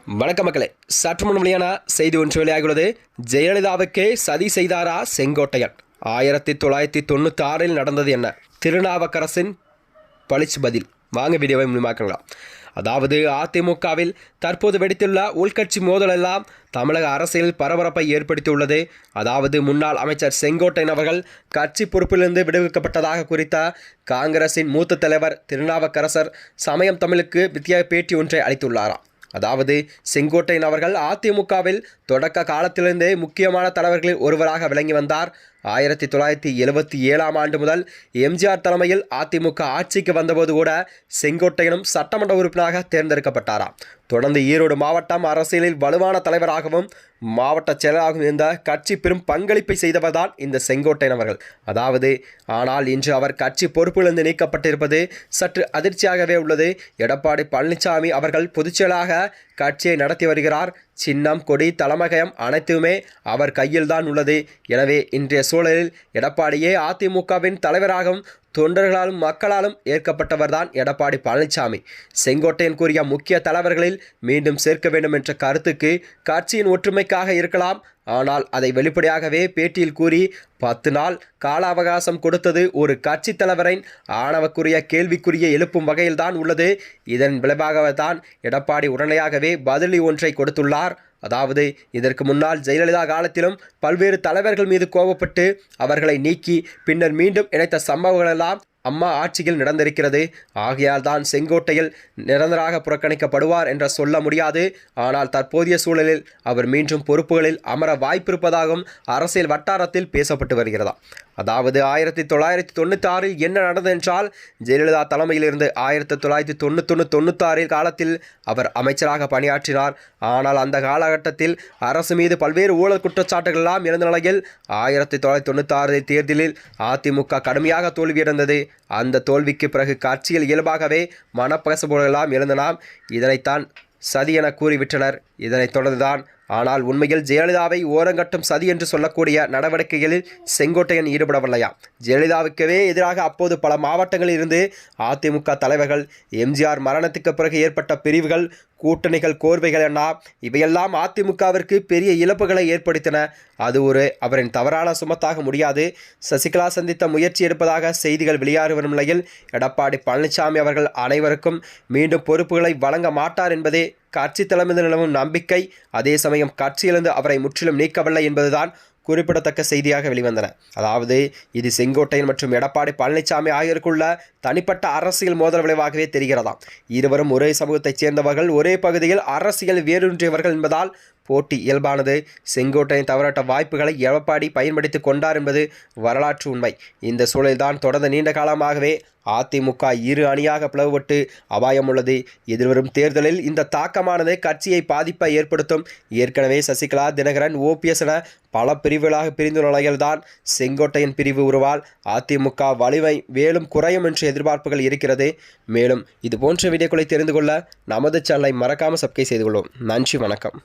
வணக்க மக்களே, சற்று முன் வெளியான செய்தி ஒன்று வெளியாகியுள்ளது. ஜெயலலிதாவுக்கே சதி செய்தாரா செங்கோட்டையன்? 1996 நடந்தது என்ன? திருநாவுக்கரசின் பளிச்சு பதில். வாங்க வீடியோவை முன்மாக்கலாம். அதாவது அதிமுகவில் தற்போது வெடித்துள்ள உள்கட்சி மோதல் எல்லாம் தமிழக அரசியல் பரபரப்பை ஏற்படுத்தியுள்ளது. அதாவது முன்னாள் அமைச்சர் செங்கோட்டையன் அவர்கள் கட்சி பொறுப்பிலிருந்து விடுவிக்கப்பட்டதாக குறித்த காங்கிரசின் மூத்த தலைவர் திருநாவுக்கரசர் சமயம் தமிழுக்கு வித்தியா பேட்டி ஒன்றை அளித்துள்ளாராம். அதாவது செங்கோட்டையன் அவர்கள் அதிமுகவில் தொடக்க காலத்திலிருந்தே முக்கியமான தலைவர்களில் ஒருவராக விளங்கி வந்தார். 1977 முதல் எம்ஜிஆர் தலைமையில் அதிமுக ஆட்சிக்கு வந்தபோது கூட செங்கோட்டையனும் சட்டமன்ற உறுப்பினராக தேர்ந்தெடுக்கப்பட்டாராம். தொடர்ந்து ஈரோடு மாவட்டம் அரசியலில் வலுவான தலைவராகவும் மாவட்ட செயலராகவும் இருந்த கட்சி பெரும் பங்களிப்பை செய்தவர்தான் இந்த செங்கோட்டையன் அவர்கள். ஆனால் இன்று அவர் கட்சி பொறுப்பிலிருந்து நீக்கப்பட்டிருப்பது சற்று அதிர்ச்சியாகவே உள்ளது. எடப்பாடி பழனிசாமி அவர்கள் பொதுச்செயலாக கட்சியை நடத்தி வருகிறார். சின்னம், கொடி, தலைமகயம் அனைத்துமே அவர் கையில்தான் உள்ளது. எனவே இன்றைய சூழலில் எடப்பாடியே அதிமுகவின் தலைவராகவும் தொண்டர்களாலும் மக்களாலும் ஏற்கப்பட்டவர்தான் எடப்பாடி பழனிசாமி. செங்கோட்டையன் கூறிய முக்கிய தலைவர்களில் மீண்டும் சேர்க்க வேண்டும் என்ற கருத்துக்கு கட்சியின் ஒற்றுமைக்காக இருக்கலாம். ஆனால் அதை வெளிப்படையாகவே பேட்டியில் கூறி 10 நாள் கால அவகாசம் கொடுத்தது ஒரு கட்சி தலைவரின் ஆணவக்குரிய கேள்விக்குரிய எழுப்பும் வகையில்தான் உள்ளது. இதன் விளைவாகத்தான் எடப்பாடி உடனடியாகவே பதிலடி ஒன்றை கொடுத்துள்ளார். அதாவது இதற்கு முன்னால் ஜெயலலிதா காலத்திலும் பல்வேறு தலைவர்கள் மீது கோபப்பட்டு அவர்களை நீக்கி பின்னர் மீண்டும் இணைத்த சம்பவங்களெல்லாம் அம்மா ஆட்சியில் நடந்திருக்கிறது. ஆகையால் தான் செங்கோட்டையில் நிரந்தராக புறக்கணிக்கப்படுவார் என்று சொல்ல முடியாது. ஆனால் தற்போதைய சூழலில் அவர் மீண்டும் பொறுப்புகளில் அமர வாய்ப்பிருப்பதாகவும் அரசியல் வட்டாரத்தில் பேசப்பட்டு வருகிறதா. அதாவது 1996 என்ன நடந்தது என்றால், ஜெயலலிதா தலைமையிலிருந்து 1991-96 காலத்தில் அவர் அமைச்சராக பணியாற்றினார். ஆனால் அந்த காலகட்டத்தில் அரசு மீது பல்வேறு ஊழல் குற்றச்சாட்டுகள் எல்லாம் இருந்த நிலையில் 1996 தேர்தலில் அதிமுக கடுமையாக தோல்வியடைந்தது. அந்த தோல்விக்கு பிறகு கட்சியில் இயல்பாகவே மனப்பகசுபெல்லாம் எழுந்தனாம். இதனைத்தான் சதி என கூறிவிட்டனர். இதனைத் தொடர்ந்துதான் ஆனால் உண்மையில் ஜெயலலிதாவை ஓரங்கட்டும் சதி என்று சொல்லக்கூடிய நடவடிக்கைகளில் செங்கோட்டையன் ஈடுபடவில்லையா? ஜெயலலிதாவுக்கவே எதிராக அப்போது பல மாவட்டங்களில் இருந்து அதிமுக தலைவர்கள் எம்ஜிஆர் மரணத்துக்கு பிறகு ஏற்பட்ட பிரிவுகள், கூட்டணிகள், கோர்வைகள் என இவையெல்லாம் அதிமுகவிற்கு பெரிய இழப்புகளை ஏற்படுத்தின. அது ஒரு அவரின் தவறான சுமத்தாக முடியாது. சசிகலா சந்தித்த முயற்சி எடுப்பதாக செய்திகள் வெளியாகி வரும் நிலையில் எடப்பாடி பழனிசாமி அவர்கள் அனைவருக்கும் மீண்டும் பொறுப்புகளை வழங்க மாட்டார் என்பதே கட்சி தலைமையில் நிலவும் நம்பிக்கை. அதே சமயம் கட்சியிலிருந்து அவரை முற்றிலும் நீக்கவில்லை என்பதுதான் குறிப்பிடத்தக்க செய்தியாக வெளிவந்தன. அதாவது இது செங்கோட்டையன் மற்றும் எடப்பாடி பழனிசாமி ஆகியோருக்குள்ள தனிப்பட்ட அரசியல் மோதல் விளைவாகவே தெரிகிறதாம். இருவரும் ஒரே சமூகத்தைச் சேர்ந்தவர்கள், ஒரே பகுதியில் அரசியல் வேரூன்றியவர்கள் என்பதால் போட்டி இயல்பானது. செங்கோட்டையன் தவறட்ட வாய்ப்புகளை எடப்பாடி பயன்படுத்தி கொண்டார் என்பது வரலாற்று உண்மை. இந்த சூழலில்தான் தொடர்ந்து நீண்ட காலமாகவே அதிமுக இரு அணியாக பிளவுபட்டு அபாயம் உள்ளது. எதிர்வரும் தேர்தலில் இந்த தாக்கமானது கட்சியை பாதிப்பை ஏற்படுத்தும். ஏற்கனவே சசிகலா, தினகரன், ஓபிஎஸ் என பல பிரிவுகளாக பிரிந்த நிலையில்தான் செங்கோட்டையன் பிரிவு உருவால் அதிமுக வலிமை மேலும் குறையும் என்ற எதிர்பார்ப்புகள் இருக்கிறது. மேலும் இது போன்ற வீடியோக்களை தெரிந்து கொள்ள நமது சேனலை மறக்காமல் சப்ஸ்கிரைப் செய்து கொள்வோம். நன்றி, வணக்கம்.